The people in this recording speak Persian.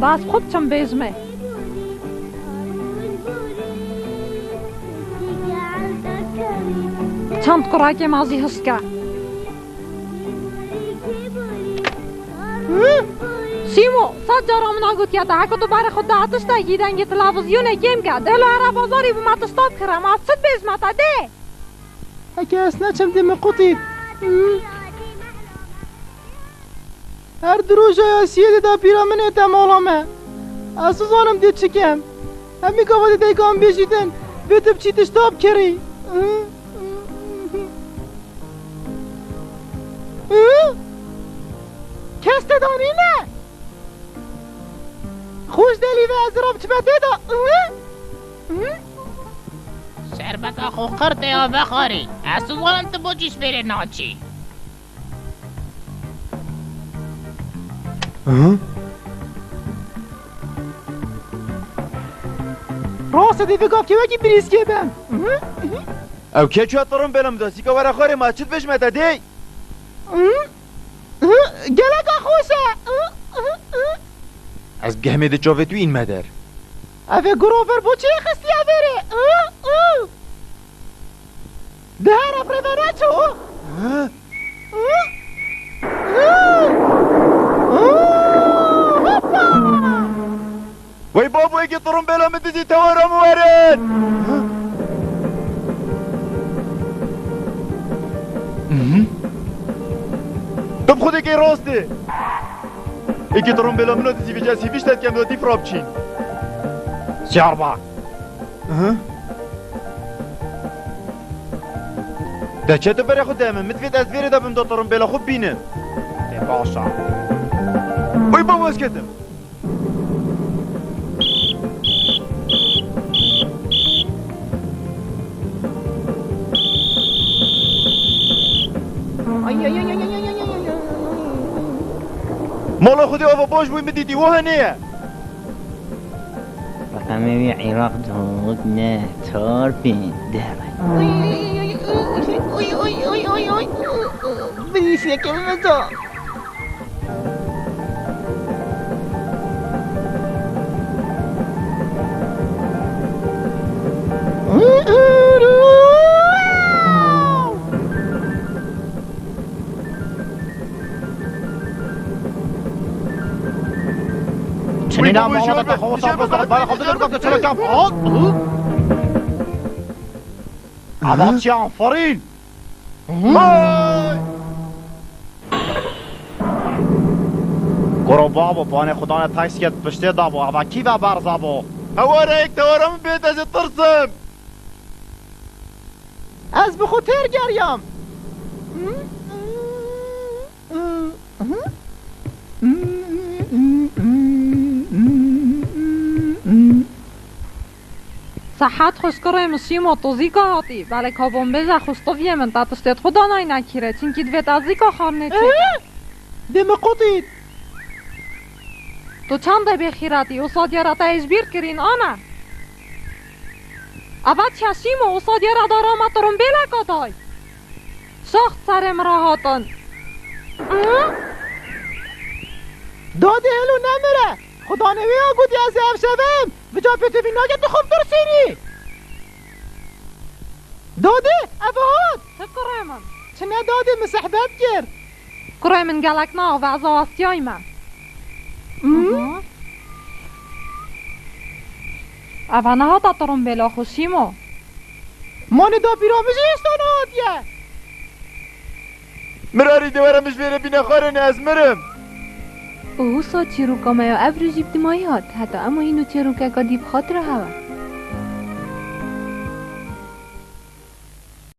باز خود چم بیزمه چند قراک مازی هست که سیمو صد جارم نگوت که تا تو بر خود داتش تا گیدنگ تلویزیون گیم که دلو هر بازاری به مات استاپ کرم از صد بیزمه تا ده اگه از نچم دیم قطید هر دروژه آسیه دا پیرامنه تمالامه اساس آنم دید چکم همی گفته دیگام بیشیدن بیتب چی تشتاب کری کسته دانی نه خوش دلی و از رب چبته دا شربت آخو خرده یا بخاری اساس آنم تو بوچیش بره ناچی راست دیگه گفت که وکی بریز که بم او که چه طرم بلم دستی که ورا خاری ما چت بشمه تا دی گلک خوشه از گهمه ده چاوه تو این مدر اوه گروفر بو چه خستی اوره ده رفره بره چو وای بابا اگه طرم بلم دزی توارم ورد طب خود اگه راسته اگه طرم بلم دزی وجه سیویش تد کم دادی فراب چین سیار با ده چه تو بره خود دهمه متفید از ویره دابم دا طرم بلا خوب بینم ده باشا وای بابا از کتم مالا خودی آفا باش بوی مدیدی وها نیه رقمه بی عراق دود نه تار بین داره بریس یکم مزا چنیدم مالا تا خوصا بزرد برای خود دلگاه که چرا کم عباد چی آفرین گرو بابا بانه خدا نه تایس کت پشته دابو اما کی و برزابو اواره یک توارم بیت از ترسم از بخوتر گریم صحت خوشکره مسیم و توزیکا هاتی بله کابون بزه خوستویه من تاتستید خدا نای نکیره چینکی دوید از زیکا خارنه چه دم قطید تو چنده بخیراتی اصاد یارتا ازبیر کرین آنه اول چشیم و اصاد یارا دارا ترون بلکات های ساخت سرم را هاتن داده هلو نمیره خدا نوی ها گودی از اف شویم و جا پتو بی ناگت خوب درسینی داده افهاد تذكر من چنه داده مسحبت کرد كراي من قالكنا و زواستياي من أفانا هاتا ترون بلا خوشيمو مانه دا پیرامجی استان هاتیه مراری دوارمش بره بینه خارنه از مرم او سا چیروکا مایا افرو جیبتی مایات حتی اما اینو چیروکا که دیب خاطر هوا